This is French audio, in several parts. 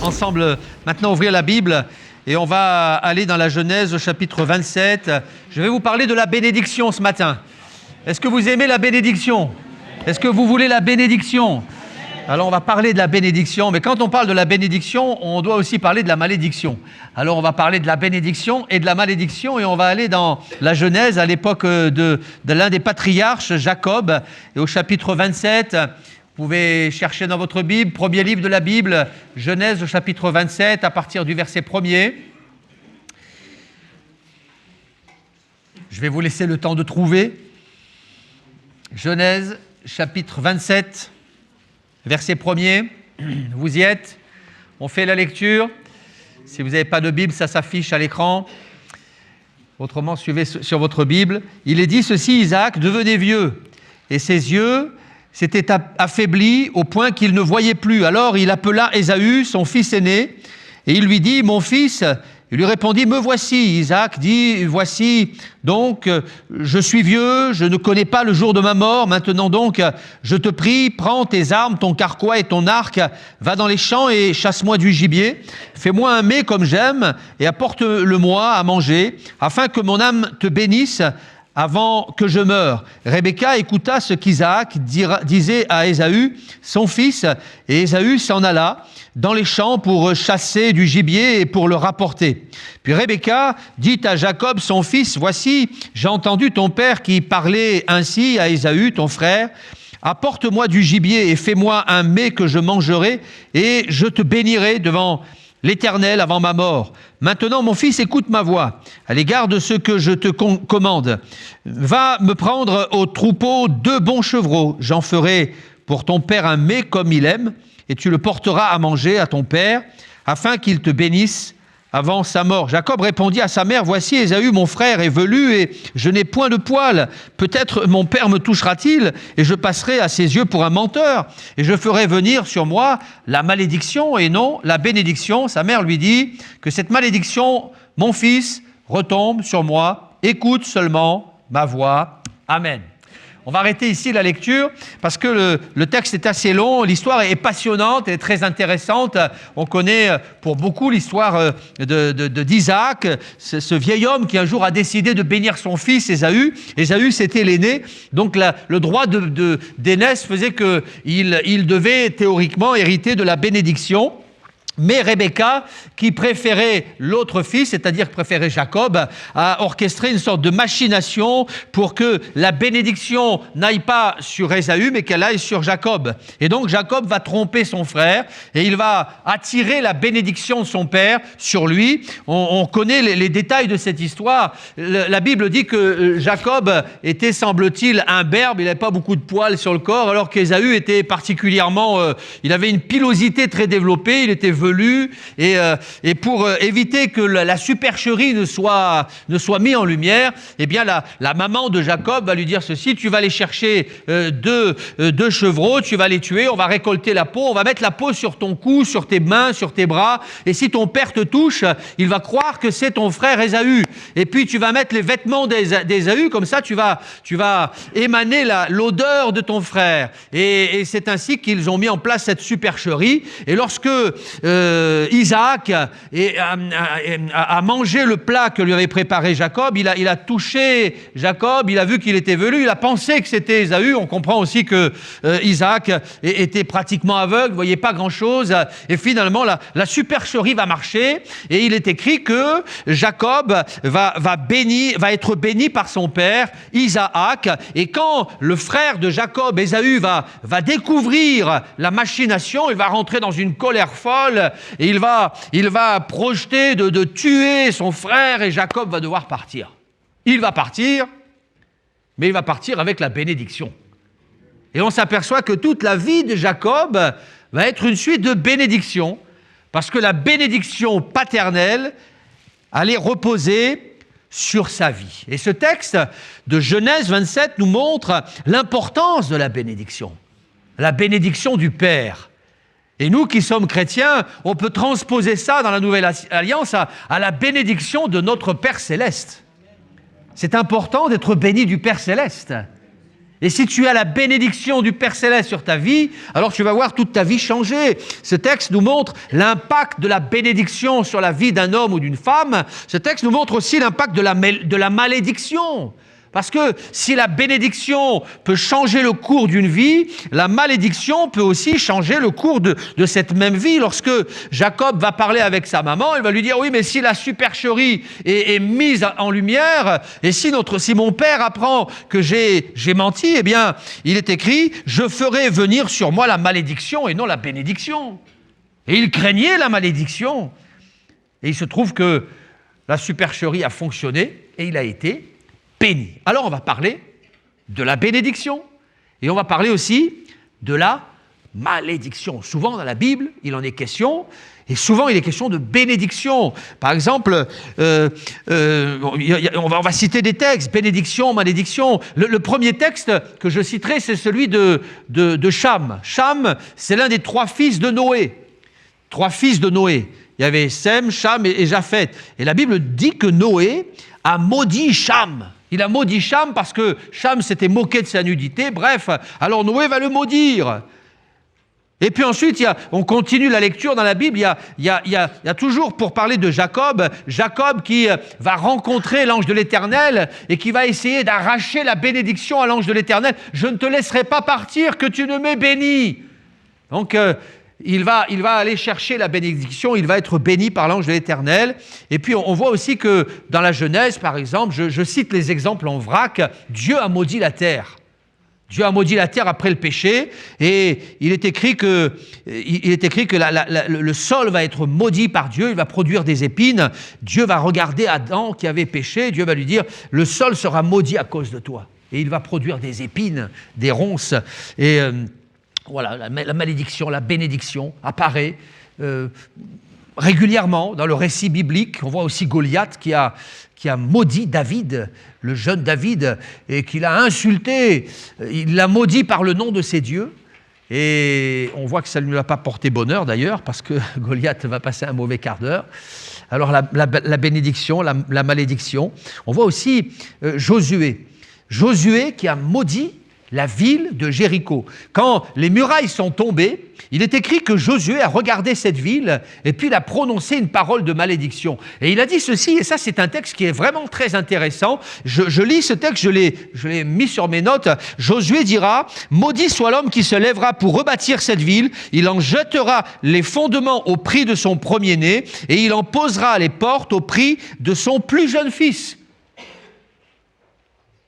ensemble maintenant ouvrir la Bible et on va aller dans la Genèse au chapitre 27. Je vais vous parler de la bénédiction ce matin. Est-ce que vous aimez la bénédiction? Est-ce que vous voulez la bénédiction? Alors on va parler de la bénédiction, mais quand on parle de la bénédiction, on doit aussi parler de la malédiction. Alors on va parler de la bénédiction et de la malédiction et on va aller dans la Genèse à l'époque de l'un des patriarches, Jacob, et au chapitre 27. Vous pouvez chercher dans votre Bible, premier livre de la Bible, Genèse au chapitre 27, à partir du verset 1er. Je vais vous laisser le temps de trouver. Genèse, chapitre 27, verset 1er. Vous y êtes. On fait la lecture. Si vous n'avez pas de Bible, ça s'affiche à l'écran. Autrement, suivez sur votre Bible. Il est dit ceci, Isaac devenait vieux, et ses yeux s'était affaibli au point qu'il ne voyait plus. Alors il appela Ésaü, son fils aîné, et il lui dit, « Mon fils ?» Il lui répondit, « Me voici. » Isaac dit, « Voici, donc, je suis vieux, je ne connais pas le jour de ma mort. Maintenant donc, je te prie, prends tes armes, ton carquois et ton arc, va dans les champs et chasse-moi du gibier. Fais-moi un mets comme j'aime et apporte-le-moi à manger, afin que mon âme te bénisse avant que je meure. » Rebecca écouta ce qu'Isaac disait à Ésaü, son fils, et Ésaü s'en alla dans les champs pour chasser du gibier et pour le rapporter. Puis Rebecca dit à Jacob, son fils, « Voici, j'ai entendu ton père qui parlait ainsi à Ésaü, ton frère. Apporte-moi du gibier et fais-moi un mets que je mangerai, et je te bénirai devant l'Éternel avant ma mort. Maintenant, mon fils, écoute ma voix à l'égard de ce que je te commande. Va me prendre au troupeau 2 bons chevreaux. J'en ferai pour ton père un mets comme il aime, et tu le porteras à manger à ton père, afin qu'il te bénisse avant sa mort. » Jacob répondit à sa mère, « Voici, Ésaü, mon frère, est velu, et je n'ai point de poil. Peut-être mon père me touchera-t-il, et je passerai à ses yeux pour un menteur, et je ferai venir sur moi la malédiction et non la bénédiction. » Sa mère lui dit, « Que cette malédiction, mon fils, retombe sur moi. Écoute seulement ma voix. Amen. » On va arrêter ici la lecture parce que le texte est assez long, l'histoire est passionnante et très intéressante. On connaît pour beaucoup l'histoire d'Isaac, ce vieil homme qui un jour a décidé de bénir son fils Ésaü. Ésaü, c'était l'aîné, donc le droit d'aînesse faisait qu'il devait théoriquement hériter de la bénédiction. Mais Rebecca, qui préférait l'autre fils, c'est-à-dire préférait Jacob, a orchestré une sorte de machination pour que la bénédiction n'aille pas sur Ésaü, mais qu'elle aille sur Jacob. Et donc Jacob va tromper son frère et il va attirer la bénédiction de son père sur lui. On connaît les détails de cette histoire. La Bible dit que Jacob était, semble-t-il, imberbe, il n'avait pas beaucoup de poils sur le corps, alors qu'Ésaü était particulièrement... il avait une pilosité très développée, il était velu, et pour éviter que la supercherie ne soit mise en lumière, eh bien la maman de Jacob va lui dire ceci, tu vas aller chercher deux chevreaux, tu vas les tuer, on va récolter la peau, on va mettre la peau sur ton cou, sur tes mains, sur tes bras, et si ton père te touche, il va croire que c'est ton frère Ésaü, et puis tu vas mettre les vêtements d'Ésaü, comme ça tu vas émaner l'odeur de ton frère, et c'est ainsi qu'ils ont mis en place cette supercherie. Et lorsque Isaac a mangé le plat que lui avait préparé Jacob, il a touché Jacob, il a vu qu'il était velu, il a pensé que c'était Ésaü. On comprend aussi que Isaac était pratiquement aveugle, ne voyait pas grand-chose, et finalement la supercherie va marcher, et il est écrit que Jacob va être béni par son père Isaac, et quand le frère de Jacob, Ésaü, va découvrir la machination, il va rentrer dans une colère folle, et il va projeter de tuer son frère, et Jacob va devoir partir. Il va partir, mais il va partir avec la bénédiction. Et on s'aperçoit que toute la vie de Jacob va être une suite de bénédictions, parce que la bénédiction paternelle allait reposer sur sa vie. Et ce texte de Genèse 27 nous montre l'importance de la bénédiction du Père. Et nous qui sommes chrétiens, on peut transposer ça dans la Nouvelle Alliance à la bénédiction de notre Père Céleste. C'est important d'être béni du Père Céleste. Et si tu as la bénédiction du Père Céleste sur ta vie, alors tu vas voir toute ta vie changer. Ce texte nous montre l'impact de la bénédiction sur la vie d'un homme ou d'une femme. Ce texte nous montre aussi l'impact de la malédiction. Parce que si la bénédiction peut changer le cours d'une vie, la malédiction peut aussi changer le cours de cette même vie. Lorsque Jacob va parler avec sa maman, il va lui dire « Oui, mais si la supercherie est mise en lumière, et si mon père apprend que j'ai menti, eh bien, il est écrit « Je ferai venir sur moi la malédiction et non la bénédiction. » Et il craignait la malédiction. Et il se trouve que la supercherie a fonctionné et il a été béni. Alors on va parler de la bénédiction et on va parler aussi de la malédiction. Souvent dans la Bible, il en est question et souvent il est question de bénédiction. Par exemple, on va citer des textes, bénédiction, malédiction. Le premier texte que je citerai, c'est celui de Cham. Cham, c'est l'un des 3 fils de Noé. 3 fils de Noé. Il y avait Sem, Cham et Japheth. Et la Bible dit que Noé a maudit Cham. Il a maudit Cham parce que Cham s'était moqué de sa nudité. Bref, alors Noé va le maudire. Et puis ensuite, on continue la lecture dans la Bible. Il y a toujours, pour parler de Jacob qui va rencontrer l'ange de l'Éternel et qui va essayer d'arracher la bénédiction à l'ange de l'Éternel. « Je ne te laisserai pas partir, que tu ne m'aies béni. » Donc, il va aller chercher la bénédiction, il va être béni par l'ange de l'Éternel. Et puis on voit aussi que dans la Genèse, par exemple, je cite les exemples en vrac, Dieu a maudit la terre. Dieu a maudit la terre après le péché et il est écrit que le sol va être maudit par Dieu, il va produire des épines. Dieu va regarder Adam qui avait péché, Dieu va lui dire « Le sol sera maudit à cause de toi. » Et il va produire des épines, des ronces. Et voilà, la malédiction, la bénédiction apparaît régulièrement dans le récit biblique. On voit aussi Goliath qui a maudit David, le jeune David, et qui l'a insulté. Il l'a maudit par le nom de ses dieux. Et on voit que ça ne lui a pas porté bonheur d'ailleurs, parce que Goliath va passer un mauvais quart d'heure. Alors la bénédiction, la malédiction. On voit aussi Josué. Josué qui a maudit la ville de Jéricho. Quand les murailles sont tombées, il est écrit que Josué a regardé cette ville et puis il a prononcé une parole de malédiction. Et il a dit ceci, et ça c'est un texte qui est vraiment très intéressant. Je lis ce texte, je l'ai mis sur mes notes. Josué dira « Maudit soit l'homme qui se lèvera pour rebâtir cette ville. Il en jettera les fondements au prix de son premier-né et il en posera les portes au prix de son plus jeune fils. »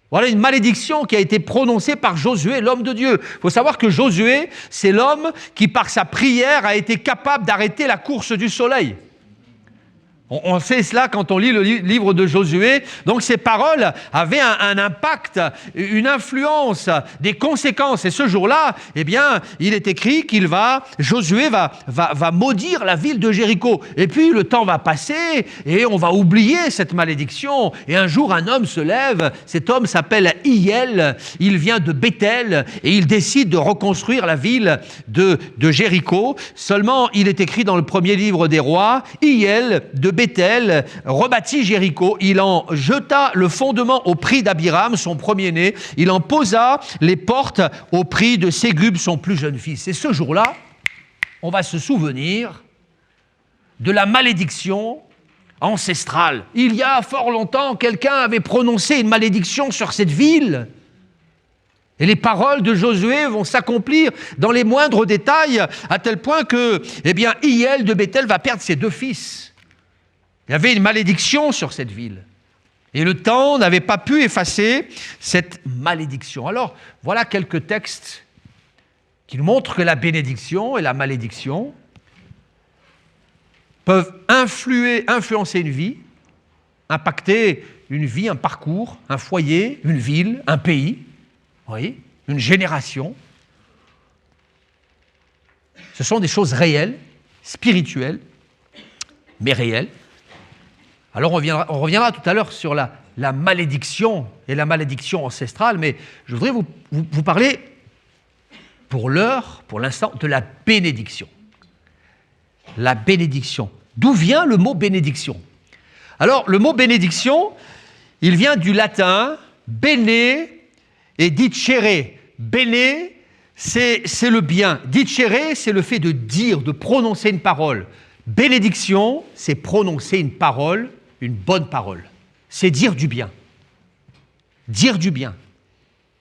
Voilà une malédiction qui a été prononcée par Josué, l'homme de Dieu. Il faut savoir que Josué, c'est l'homme qui, par sa prière, a été capable d'arrêter la course du soleil. On sait cela quand on lit le livre de Josué. Donc ces paroles avaient un impact, une influence, des conséquences. Et ce jour-là, eh bien, il est écrit Josué va maudire la ville de Jéricho. Et puis le temps va passer et on va oublier cette malédiction. Et un jour, un homme se lève. Cet homme s'appelle Hiel. Il vient de Béthel et il décide de reconstruire la ville de Jéricho. Seulement, il est écrit dans le premier livre des rois, Hiel de Béthel rebâtit Jéricho, il en jeta le fondement au prix d'Abiram, son premier-né, il en posa les portes au prix de Ségub, son plus jeune fils. Et ce jour-là, on va se souvenir de la malédiction ancestrale. Il y a fort longtemps, quelqu'un avait prononcé une malédiction sur cette ville. Et les paroles de Josué vont s'accomplir dans les moindres détails, à tel point que, Hiel de Béthel va perdre ses 2 fils. Il y avait une malédiction sur cette ville. Et le temps n'avait pas pu effacer cette malédiction. Alors, voilà quelques textes qui nous montrent que la bénédiction et la malédiction peuvent influencer une vie, impacter une vie, un parcours, un foyer, une ville, un pays, oui, une génération. Ce sont des choses réelles, spirituelles, mais réelles. Alors on reviendra tout à l'heure sur la malédiction et la malédiction ancestrale, mais je voudrais vous parler pour l'heure, pour l'instant, de la bénédiction. La bénédiction. D'où vient le mot bénédiction? Alors le mot bénédiction, il vient du latin bene, Et dicere, bene, c'est le bien. Dicere, c'est le fait de dire, de prononcer une parole. Bénédiction, c'est prononcer une parole, une bonne parole. C'est dire du bien. Dire du bien.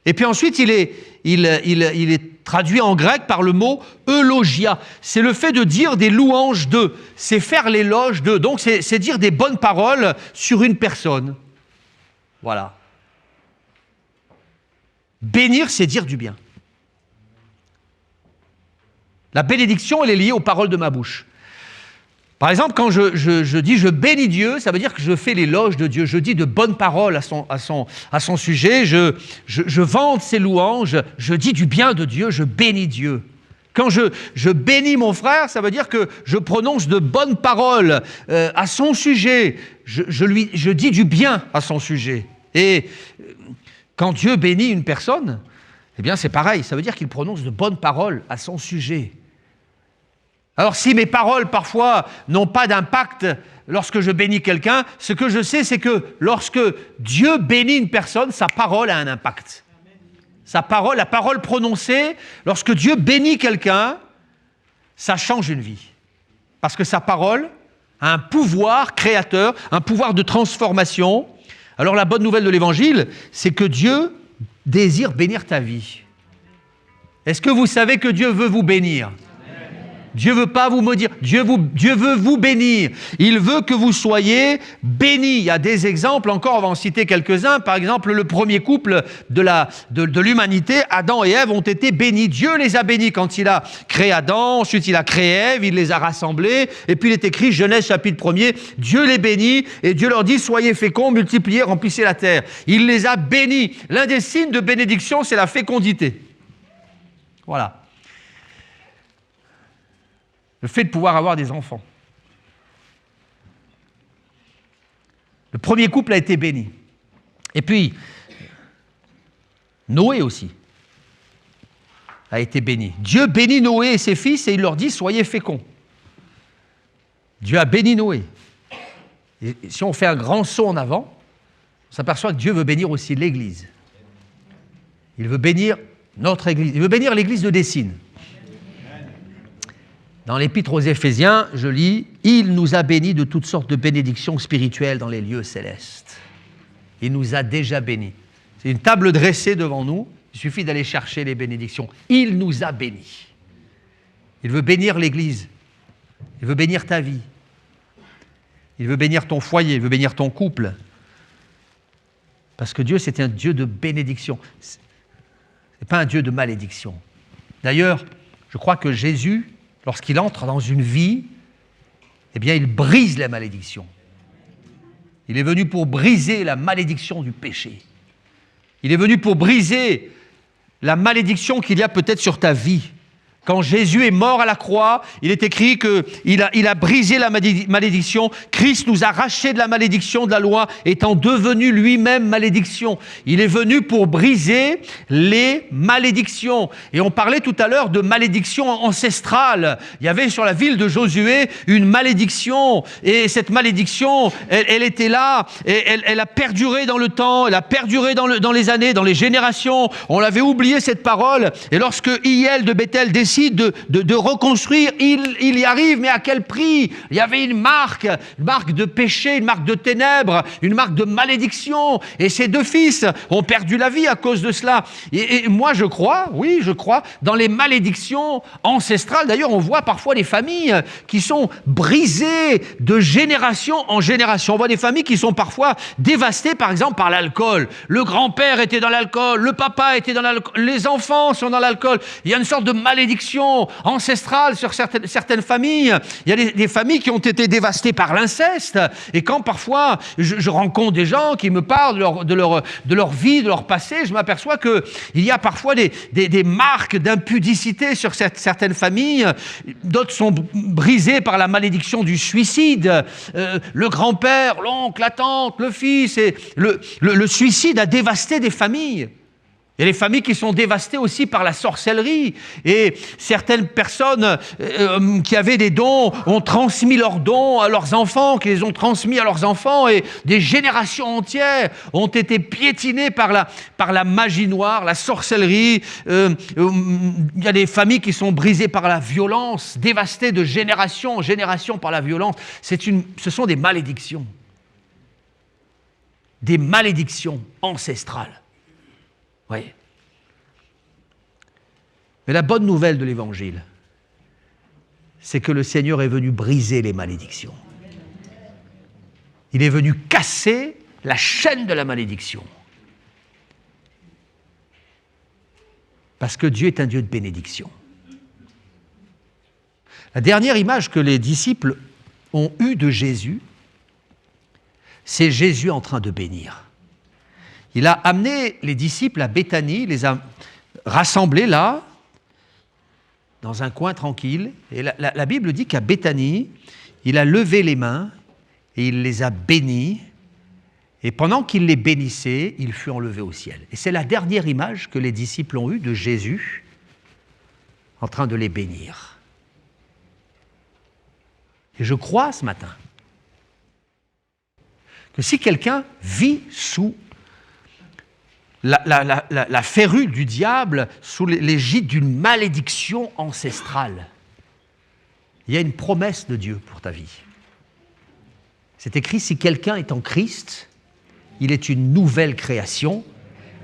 Et puis ensuite, il est traduit en grec par le mot eulogia. C'est le fait de dire des louanges d'eux. C'est faire l'éloge d'eux. Donc, c'est dire des bonnes paroles sur une personne. Voilà. Bénir, c'est dire du bien. La bénédiction, elle est liée aux paroles de ma bouche. Par exemple, quand je dis « je bénis Dieu », ça veut dire que je fais l'éloge de Dieu. Je dis de bonnes paroles à son sujet, je vante ses louanges, je dis du bien de Dieu, je bénis Dieu. Quand je bénis mon frère, ça veut dire que je prononce de bonnes paroles à son sujet. Je dis du bien à son sujet. Et quand Dieu bénit une personne, eh bien c'est pareil, ça veut dire qu'il prononce de bonnes paroles à son sujet. Alors si mes paroles parfois n'ont pas d'impact lorsque je bénis quelqu'un, ce que je sais c'est que lorsque Dieu bénit une personne, sa parole a un impact. Sa parole, la parole prononcée, lorsque Dieu bénit quelqu'un, ça change une vie. Parce que sa parole a un pouvoir créateur, un pouvoir de transformation. Alors la bonne nouvelle de l'Évangile, c'est que Dieu désire bénir ta vie. Est-ce que vous savez que Dieu veut vous bénir ? Dieu ne veut pas vous maudire, Dieu veut vous bénir. Il veut que vous soyez bénis. Il y a des exemples encore, on va en citer quelques-uns. Par exemple, le premier couple de l'humanité, Adam et Ève, ont été bénis. Dieu les a bénis quand il a créé Adam, ensuite il a créé Ève, il les a rassemblés. Et puis il est écrit, Genèse chapitre 1er, Dieu les bénit et Dieu leur dit, soyez féconds, multipliez, remplissez la terre. Il les a bénis. L'un des signes de bénédiction, c'est la fécondité. Voilà. Le fait de pouvoir avoir des enfants. Le premier couple a été béni. Et puis, Noé aussi a été béni. Dieu bénit Noé et ses fils et il leur dit « Soyez féconds ». Dieu a béni Noé. Et si on fait un grand saut en avant, on s'aperçoit que Dieu veut bénir aussi l'Église. Il veut bénir notre Église. Il veut bénir l'Église de Dessines. Dans l'Épître aux Éphésiens, je lis « Il nous a bénis de toutes sortes de bénédictions spirituelles dans les lieux célestes. » Il nous a déjà bénis. C'est une table dressée devant nous. Il suffit d'aller chercher les bénédictions. Il nous a bénis. Il veut bénir l'Église. Il veut bénir ta vie. Il veut bénir ton foyer. Il veut bénir ton couple. Parce que Dieu, c'est un Dieu de bénédiction. Ce n'est pas un Dieu de malédiction. D'ailleurs, je crois que Jésus, lorsqu'il entre dans une vie, eh bien, il brise la malédiction. Il est venu pour briser la malédiction du péché. Il est venu pour briser la malédiction qu'il y a peut-être sur ta vie. Quand Jésus est mort à la croix, il est écrit qu'il a brisé la malédiction. Christ nous a rachés de la malédiction de la loi, étant devenu lui-même malédiction. Il est venu pour briser les malédictions. Et on parlait tout à l'heure de malédiction ancestrale. Il y avait sur la ville de Josué une malédiction. Et cette malédiction, elle était là. Et elle a perduré dans le temps. Elle a perduré dans les années, dans les générations. On l'avait oublié cette parole. Et lorsque Hiel de Bethel décide de reconstruire, il y arrive, mais à quel prix? Il y avait une marque de péché, une marque de ténèbres, une marque de malédiction, et ses deux fils ont perdu la vie à cause de cela. Et moi je crois, dans les malédictions ancestrales. D'ailleurs, on voit parfois des familles qui sont brisées de génération en génération. On voit des familles qui sont parfois dévastées, par exemple, par l'alcool. Le grand-père était dans l'alcool, le papa était dans l'alcool, les enfants sont dans l'alcool. Il y a une sorte de malédiction ancestrale sur certaines familles. Il y a des familles qui ont été dévastées par l'inceste. Et quand parfois je rencontre des gens qui me parlent de leur vie, de leur passé, je m'aperçois qu'il y a parfois des marques d'impudicité sur certaines familles. D'autres sont brisées par la malédiction du suicide. Le grand-père, l'oncle, la tante, le fils. Et le suicide a dévasté des familles. Il y a des familles qui sont dévastées aussi par la sorcellerie. Et certaines personnes qui avaient des dons ont transmis leurs dons à leurs enfants, qui les ont transmis à leurs enfants. Et des générations entières ont été piétinées par la magie noire, la sorcellerie. Il y a des familles qui sont brisées par la violence, dévastées de génération en génération par la violence. Ce sont des malédictions. Des malédictions ancestrales. Voyez. Mais la bonne nouvelle de l'Évangile, c'est que le Seigneur est venu briser les malédictions. Il est venu casser la chaîne de la malédiction. Parce que Dieu est un Dieu de bénédiction. La dernière image que les disciples ont eue de Jésus, c'est Jésus en train de bénir. Il a amené les disciples à Béthanie, les a rassemblés là, dans un coin tranquille. Et la Bible dit qu'à Béthanie, il a levé les mains et il les a bénis. Et pendant qu'il les bénissait, il fut enlevé au ciel. Et c'est la dernière image que les disciples ont eue de Jésus en train de les bénir. Et je crois ce matin que si quelqu'un vit sous la férule du diable, sous l'égide d'une malédiction ancestrale, il y a une promesse de Dieu pour ta vie. C'est écrit, si quelqu'un est en Christ, il est une nouvelle création,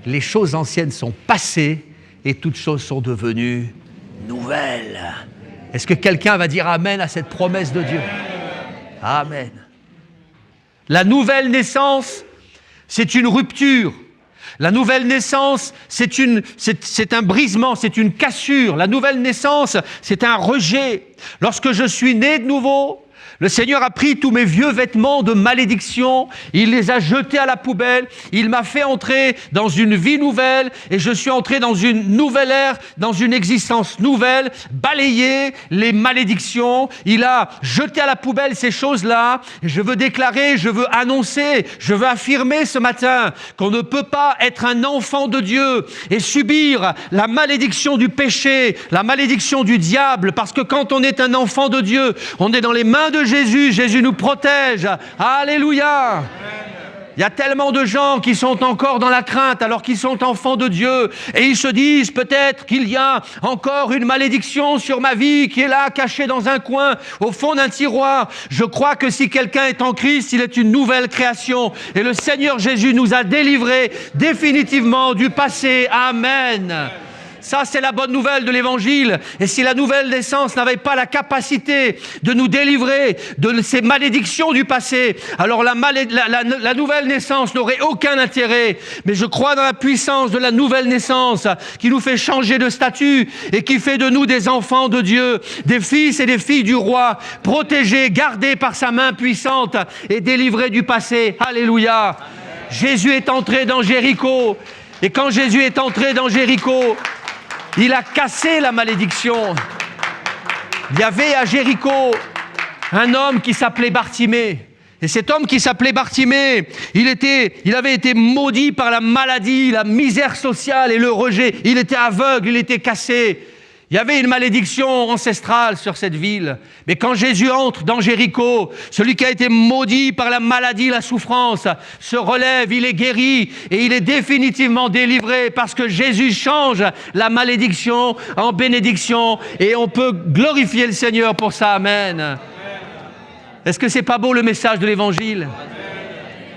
les choses anciennes sont passées et toutes choses sont devenues nouvelles. Est-ce que quelqu'un va dire Amen à cette promesse de Dieu? Amen. La nouvelle naissance, c'est une rupture. La nouvelle naissance, c'est un brisement, c'est une cassure. La nouvelle naissance, c'est un rejet. Lorsque je suis né de nouveau, le Seigneur a pris tous mes vieux vêtements de malédiction, il les a jetés à la poubelle, il m'a fait entrer dans une vie nouvelle et je suis entré dans une nouvelle ère, dans une existence nouvelle, balayé les malédictions, il a jeté à la poubelle ces choses-là. Et je veux déclarer, je veux annoncer, je veux affirmer ce matin qu'on ne peut pas être un enfant de Dieu et subir la malédiction du péché, la malédiction du diable, parce que quand on est un enfant de Dieu, on est dans les mains de Jésus, Jésus nous protège. Alléluia. Il y a tellement de gens qui sont encore dans la crainte alors qu'ils sont enfants de Dieu et ils se disent peut-être qu'il y a encore une malédiction sur ma vie qui est là, cachée dans un coin, au fond d'un tiroir. Je crois que si quelqu'un est en Christ, il est une nouvelle création et le Seigneur Jésus nous a délivrés définitivement du passé. Amen. Ça, c'est la bonne nouvelle de l'Évangile. Et si la nouvelle naissance n'avait pas la capacité de nous délivrer de ces malédictions du passé, alors la nouvelle naissance n'aurait aucun intérêt. Mais je crois dans la puissance de la nouvelle naissance qui nous fait changer de statut et qui fait de nous des enfants de Dieu, des fils et des filles du roi, protégés, gardés par sa main puissante et délivrés du passé. Alléluia. Jésus est entré dans Jéricho. Et quand Jésus est entré dans Jéricho, il a cassé la malédiction. Il y avait à Jéricho un homme qui s'appelait Bartimée. Et cet homme qui s'appelait Bartimée, il avait été maudit par la maladie, la misère sociale et le rejet. Il était aveugle, il était cassé. Il y avait une malédiction ancestrale sur cette ville. Mais quand Jésus entre dans Jéricho, celui qui a été maudit par la maladie, la souffrance, se relève, il est guéri et il est définitivement délivré parce que Jésus change la malédiction en bénédiction et on peut glorifier le Seigneur pour ça. Amen. Est-ce que c'est pas beau le message de l'Évangile?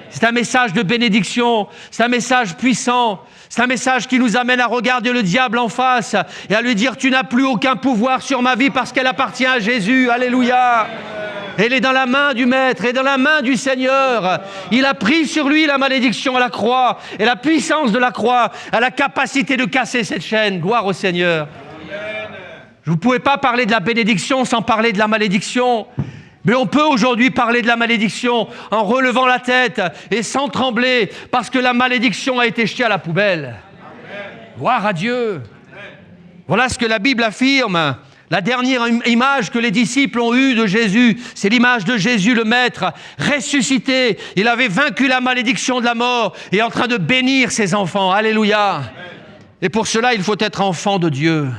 C'est un message de bénédiction, c'est un message puissant. C'est un message qui nous amène à regarder le diable en face et à lui dire « Tu n'as plus aucun pouvoir sur ma vie parce qu'elle appartient à Jésus. » Alléluia. Elle est dans la main du Maître et dans la main du Seigneur. Il a pris sur lui la malédiction à la croix et la puissance de la croix a la capacité de casser cette chaîne. Gloire au Seigneur. Vous ne pouvez pas parler de la bénédiction sans parler de la malédiction. Mais on peut aujourd'hui parler de la malédiction en relevant la tête et sans trembler parce que la malédiction a été jetée à la poubelle. Amen. Gloire à Dieu. Amen. Voilà ce que la Bible affirme. La dernière image que les disciples ont eue de Jésus, c'est l'image de Jésus le Maître, ressuscité. Il avait vaincu la malédiction de la mort et est en train de bénir ses enfants. Alléluia. Amen. Et pour cela, il faut être enfant de Dieu.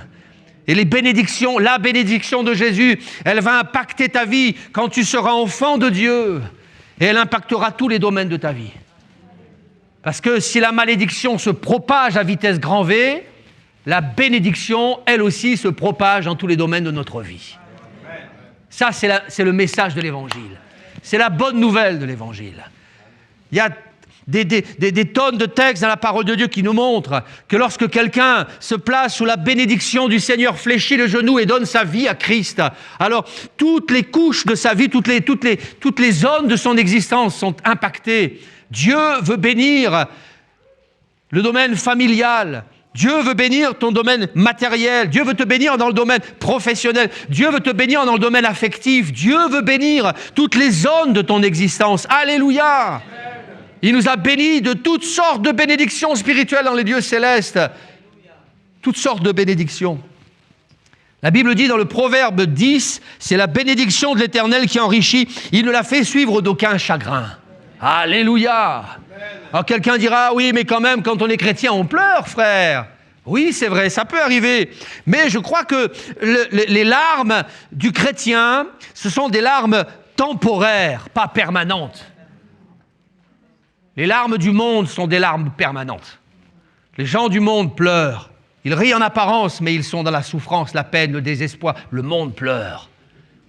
Et les bénédictions, la bénédiction de Jésus, elle va impacter ta vie quand tu seras enfant de Dieu. Et elle impactera tous les domaines de ta vie. Parce que si la malédiction se propage à vitesse grand V, la bénédiction, elle aussi, se propage dans tous les domaines de notre vie. Ça, c'est le message de l'Évangile. C'est la bonne nouvelle de l'Évangile. Il y a des tonnes de textes dans la parole de Dieu qui nous montrent que lorsque quelqu'un se place sous la bénédiction du Seigneur, fléchit le genou et donne sa vie à Christ, alors toutes les couches de sa vie, toutes les zones de son existence sont impactées. Dieu veut bénir le domaine familial. Dieu veut bénir ton domaine matériel. Dieu veut te bénir dans le domaine professionnel. Dieu veut te bénir dans le domaine affectif. Dieu veut bénir toutes les zones de ton existence. Alléluia! Il nous a bénis de toutes sortes de bénédictions spirituelles dans les lieux célestes. Toutes sortes de bénédictions. La Bible dit dans le Proverbe 10, c'est la bénédiction de l'Éternel qui enrichit. Il ne la fait suivre d'aucun chagrin. Alléluia! Alors quelqu'un dira, oui, mais quand même, quand on est chrétien, on pleure, frère. Oui, c'est vrai, ça peut arriver. Mais je crois que les larmes du chrétien, ce sont des larmes temporaires, pas permanentes. Les larmes du monde sont des larmes permanentes. Les gens du monde pleurent. Ils rient en apparence, mais ils sont dans la souffrance, la peine, le désespoir. Le monde pleure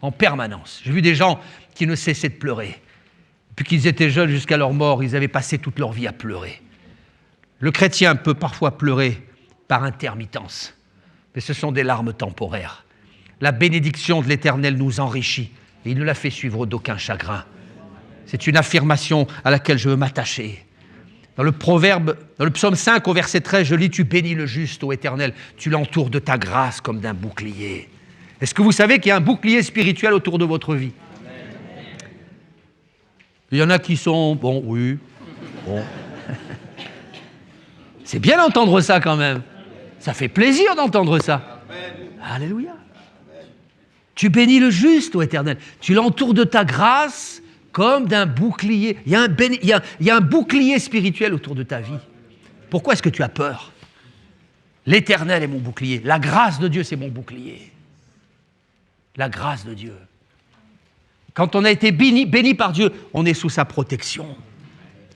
en permanence. J'ai vu des gens qui ne cessaient de pleurer. Depuis qu'ils étaient jeunes jusqu'à leur mort, ils avaient passé toute leur vie à pleurer. Le chrétien peut parfois pleurer par intermittence, mais ce sont des larmes temporaires. La bénédiction de l'Éternel nous enrichit et il ne la fait suivre d'aucun chagrin. C'est une affirmation à laquelle je veux m'attacher. Dans le psaume 5, au verset 13, je lis « Tu bénis le juste, ô Éternel, tu l'entoures de ta grâce comme d'un bouclier. » Est-ce que vous savez qu'il y a un bouclier spirituel autour de votre vie? Il y en a qui sont, bon, oui, bon. C'est bien d'entendre ça quand même. Ça fait plaisir d'entendre ça. Alléluia. Tu bénis le juste, ô Éternel. Tu l'entoures de ta grâce comme d'un bouclier. Il y a un bouclier spirituel autour de ta vie. Pourquoi est-ce que tu as peur? L'Éternel est mon bouclier. La grâce de Dieu, c'est mon bouclier. La grâce de Dieu. Quand on a été béni par Dieu, on est sous sa protection.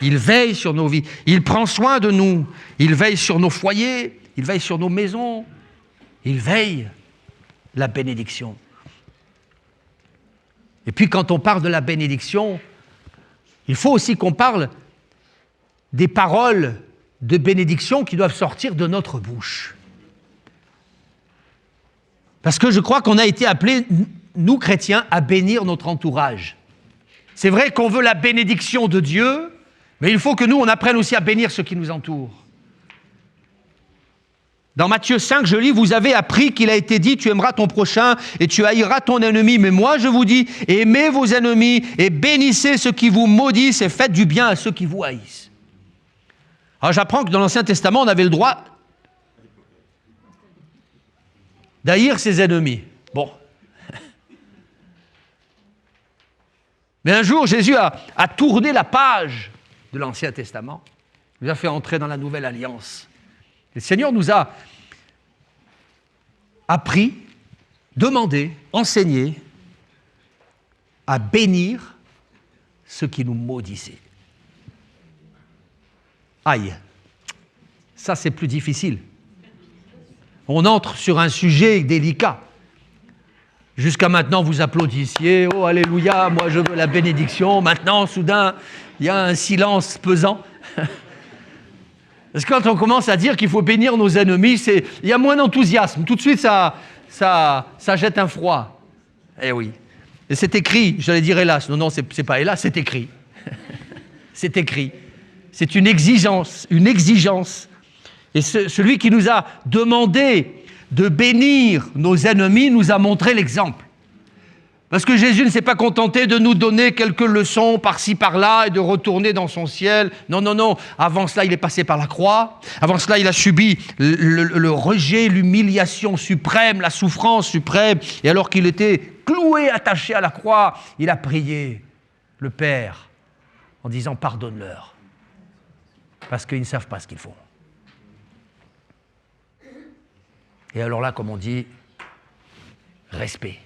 Il veille sur nos vies. Il prend soin de nous. Il veille sur nos foyers. Il veille sur nos maisons. Il veille la bénédiction. Et puis quand on parle de la bénédiction, il faut aussi qu'on parle des paroles de bénédiction qui doivent sortir de notre bouche. Parce que je crois qu'on a été appelés, nous chrétiens, à bénir notre entourage. C'est vrai qu'on veut la bénédiction de Dieu, mais il faut que nous, on apprenne aussi à bénir ceux qui nous entourent. Dans Matthieu 5, je lis, vous avez appris qu'il a été dit, tu aimeras ton prochain et tu haïras ton ennemi. Mais moi, je vous dis, aimez vos ennemis et bénissez ceux qui vous maudissent et faites du bien à ceux qui vous haïssent. Alors j'apprends que dans l'Ancien Testament, on avait le droit d'haïr ses ennemis. Bon. Mais un jour, Jésus a tourné la page de l'Ancien Testament. Il nous a fait entrer dans la Nouvelle Alliance. Le Seigneur nous a appris, demandé, enseigné à bénir ceux qui nous maudissaient. Aïe, ça c'est plus difficile. On entre sur un sujet délicat. Jusqu'à maintenant, vous applaudissiez, oh alléluia, moi je veux la bénédiction. Maintenant, soudain, il y a un silence pesant. Parce que quand on commence à dire qu'il faut bénir nos ennemis, il y a moins d'enthousiasme. Tout de suite, ça jette un froid. Eh oui. Et c'est écrit, j'allais dire hélas. Non, c'est pas hélas, c'est écrit. C'est écrit. C'est une exigence. Et celui qui nous a demandé de bénir nos ennemis nous a montré l'exemple. Parce que Jésus ne s'est pas contenté de nous donner quelques leçons par-ci, par-là et de retourner dans son ciel. Non. Avant cela, il est passé par la croix. Avant cela, il a subi le rejet, l'humiliation suprême, la souffrance suprême. Et alors qu'il était cloué, attaché à la croix, il a prié le Père en disant « Pardonne-leur, parce qu'ils ne savent pas ce qu'ils font. » Et alors là, comme on dit, respect.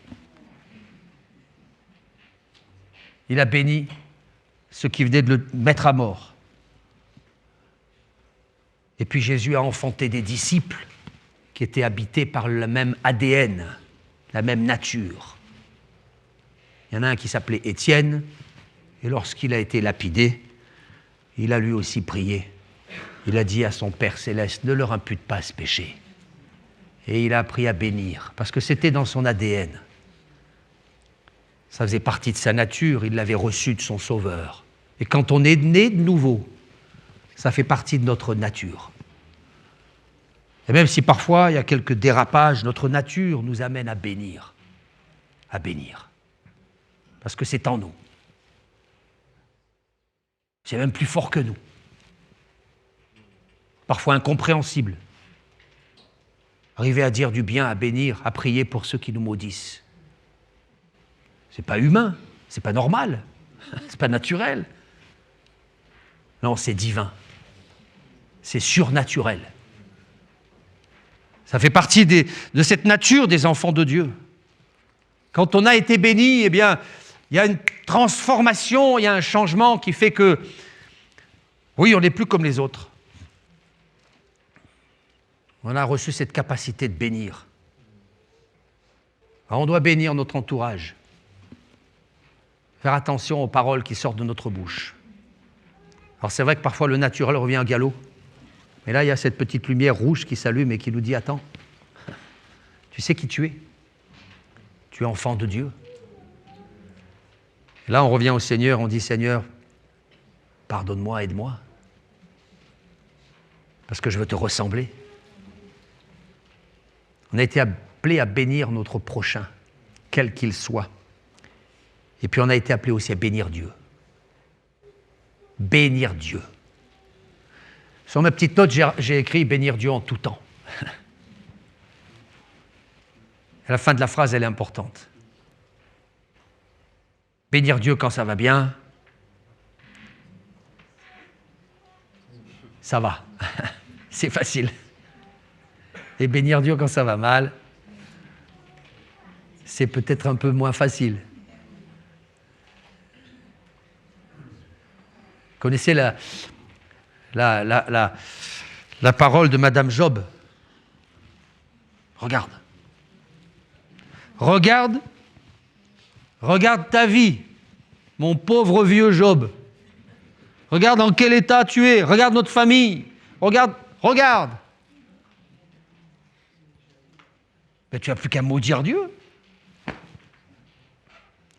Il a béni ceux qui venaient de le mettre à mort. Et puis Jésus a enfanté des disciples qui étaient habités par le même ADN, la même nature. Il y en a un qui s'appelait Étienne, et lorsqu'il a été lapidé, il a lui aussi prié. Il a dit à son Père céleste, ne leur impute pas ce péché. Et il a appris à bénir, parce que c'était dans son ADN. Ça faisait partie de sa nature, il l'avait reçu de son Sauveur. Et quand on est né de nouveau, ça fait partie de notre nature. Et même si parfois il y a quelques dérapages, notre nature nous amène à bénir. À bénir. Parce que c'est en nous. C'est même plus fort que nous. Parfois incompréhensible. Arriver à dire du bien, à bénir, à prier pour ceux qui nous maudissent. C'est pas humain, c'est pas normal, c'est pas naturel. Non, c'est divin. C'est surnaturel. Ça fait partie de cette nature des enfants de Dieu. Quand on a été béni, eh bien, il y a une transformation, il y a un changement qui fait que, oui, on n'est plus comme les autres. On a reçu cette capacité de bénir. Alors on doit bénir notre entourage. Faire attention aux paroles qui sortent de notre bouche. Alors c'est vrai que parfois le naturel revient à galop. Mais là, il y a cette petite lumière rouge qui s'allume et qui nous dit « Attends, tu sais qui tu es. Tu es enfant de Dieu. » Et là, on revient au Seigneur, on dit « Seigneur, pardonne-moi, aide-moi. Parce que je veux te ressembler. » On a été appelé à bénir notre prochain, quel qu'il soit. Et puis on a été appelé aussi à bénir Dieu. Bénir Dieu. Sur ma petite note, j'ai écrit « bénir Dieu en tout temps ». Et la fin de la phrase, elle est importante. Bénir Dieu quand ça va bien, ça va, c'est facile. Et bénir Dieu quand ça va mal, c'est peut-être un peu moins facile. Vous connaissez la parole de Madame Job? Regarde. Regarde ta vie, mon pauvre vieux Job. Regarde dans quel état tu es. Regarde notre famille. Regarde. Mais tu n'as plus qu'à maudire Dieu.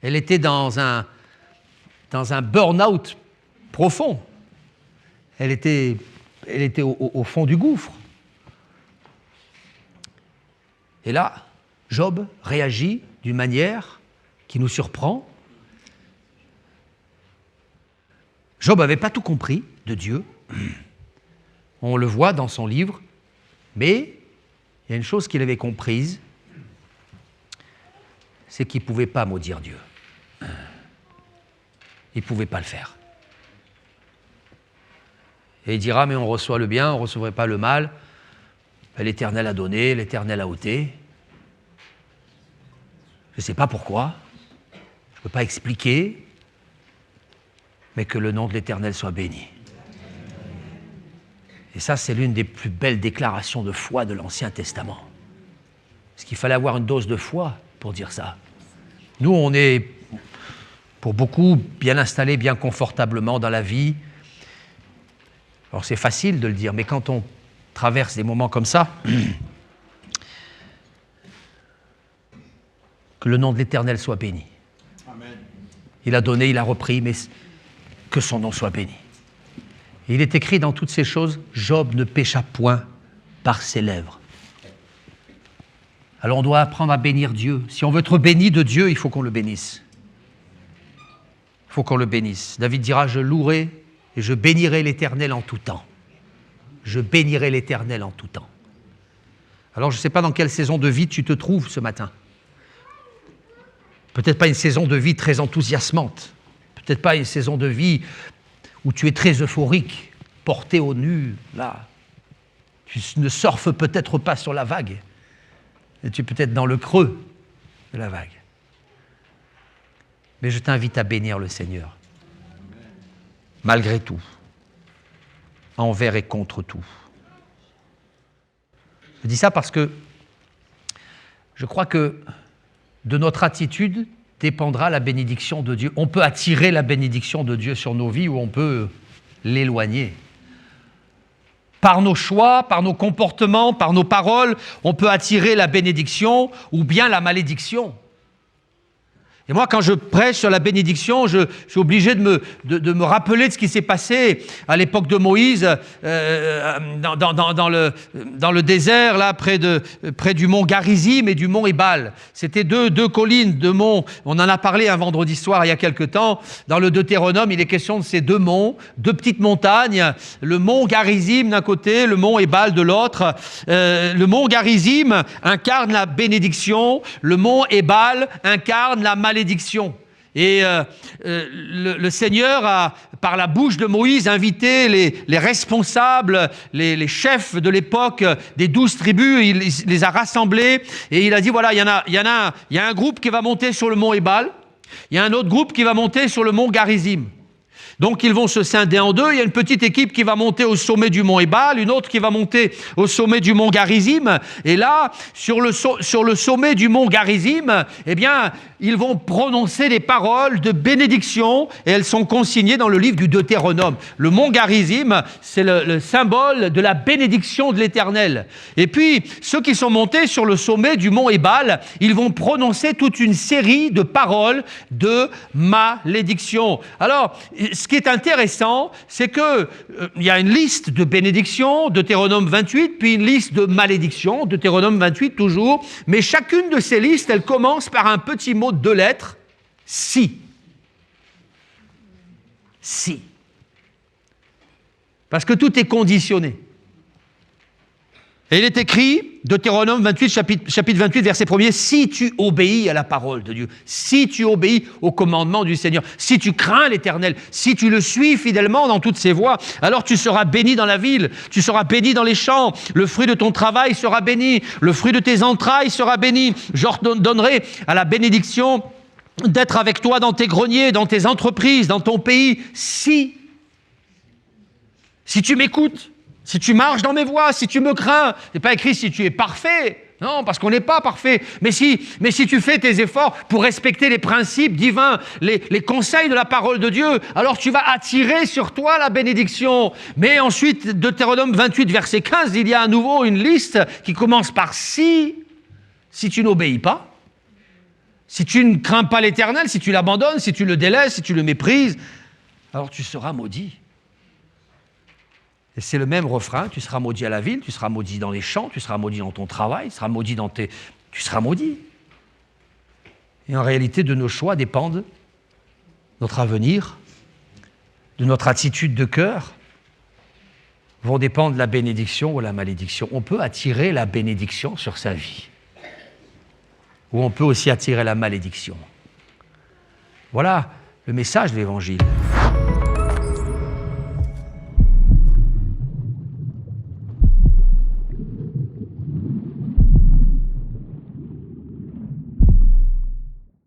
Elle était dans un burn-out profond. Elle était au fond du gouffre. Et là, Job réagit d'une manière qui nous surprend. Job n'avait pas tout compris de Dieu. On le voit dans son livre. Mais il y a une chose qu'il avait comprise, c'est qu'il ne pouvait pas maudire Dieu. Il ne pouvait pas le faire. Et il dira, mais on reçoit le bien, on ne recevrait pas le mal. L'Éternel a donné, l'Éternel a ôté. Je ne sais pas pourquoi, je ne peux pas expliquer, mais que le nom de l'Éternel soit béni. Et ça, c'est l'une des plus belles déclarations de foi de l'Ancien Testament. Parce qu'il fallait avoir une dose de foi pour dire ça. Nous, on est, pour beaucoup, bien installés, bien confortablement dans la vie. Alors c'est facile de le dire, mais quand on traverse des moments comme ça, que le nom de l'Éternel soit béni. Amen. Il a donné, il a repris, mais que son nom soit béni. Et il est écrit dans toutes ces choses, Job ne pécha point par ses lèvres. Alors on doit apprendre à bénir Dieu. Si on veut être béni de Dieu, il faut qu'on le bénisse. Il faut qu'on le bénisse. David dira, je louerai et je bénirai l'Éternel en tout temps. Je bénirai l'Éternel en tout temps. Alors je ne sais pas dans quelle saison de vie tu te trouves ce matin. Peut-être pas une saison de vie très enthousiasmante. Peut-être pas une saison de vie où tu es très euphorique, porté au nu, là. Tu ne surfes peut-être pas sur la vague. et tu peux être dans le creux de la vague. Mais je t'invite à bénir le Seigneur, malgré tout, envers et contre tout. Je dis ça parce que je crois que de notre attitude dépendra la bénédiction de Dieu. On peut attirer la bénédiction de Dieu sur nos vies ou on peut l'éloigner. Par nos choix, par nos comportements, par nos paroles, on peut attirer la bénédiction ou bien la malédiction. Et moi, quand je prêche sur la bénédiction, je suis obligé de me rappeler de ce qui s'est passé à l'époque de Moïse dans le désert, là, près du mont Garizim et du mont Ébal. C'était deux collines, deux monts. On en a parlé un vendredi soir il y a quelque temps. Dans le Deutéronome, il est question de ces deux monts, deux petites montagnes. Le mont Garizim d'un côté, le mont Ébal de l'autre. Le mont Garizim incarne la bénédiction. Le mont Ébal incarne la malédiction. Et le Seigneur a, par la bouche de Moïse, invité les responsables, les chefs de l'époque des 12 tribus, il les a rassemblés et il a dit, voilà, il y a un groupe qui va monter sur le mont Ébal, il y a un autre groupe qui va monter sur le mont Garizim. Donc ils vont se scinder en deux, il y a une petite équipe qui va monter au sommet du mont Ébal, une autre qui va monter au sommet du mont Garizim, et là, sur le sommet du mont Garizim, eh bien, ils vont prononcer des paroles de bénédiction, et elles sont consignées dans le livre du Deutéronome. Le mont Garizim, c'est le symbole de la bénédiction de l'Éternel. Et puis, ceux qui sont montés sur le sommet du mont Ébal, ils vont prononcer toute une série de paroles de malédiction. Alors, ce qui est intéressant, c'est qu'il y a une liste de bénédictions, Deutéronome 28, puis une liste de malédictions, Deutéronome 28 toujours, mais chacune de ces listes, elle commence par un petit mot de 2 lettres, si. Si. Parce que tout est conditionné. Et il est écrit, Deutéronome 28, chapitre 28, verset 1er, « Si tu obéis à la parole de Dieu, si tu obéis au commandement du Seigneur, si tu crains l'Éternel, si tu le suis fidèlement dans toutes ses voies, alors tu seras béni dans la ville, tu seras béni dans les champs, le fruit de ton travail sera béni, le fruit de tes entrailles sera béni. Je donnerai à la bénédiction d'être avec toi dans tes greniers, dans tes entreprises, dans ton pays, si tu m'écoutes. Si tu marches dans mes voies, si tu me crains, ce n'est pas écrit si tu es parfait. Non, parce qu'on n'est pas parfait. Mais si tu fais tes efforts pour respecter les principes divins, les conseils de la parole de Dieu, alors tu vas attirer sur toi la bénédiction. Mais ensuite, Deutéronome 28, verset 15, il y a à nouveau une liste qui commence par si tu n'obéis pas, si tu ne crains pas l'Éternel, si tu l'abandonnes, si tu le délaisses, si tu le méprises, alors tu seras maudit. Et c'est le même refrain, tu seras maudit à la ville, tu seras maudit dans les champs, tu seras maudit dans ton travail, tu seras maudit tu seras maudit. Et en réalité, de nos choix dépendent notre avenir, de notre attitude de cœur, vont dépendre la bénédiction ou la malédiction. On peut attirer la bénédiction sur sa vie, ou on peut aussi attirer la malédiction. Voilà le message de l'Évangile.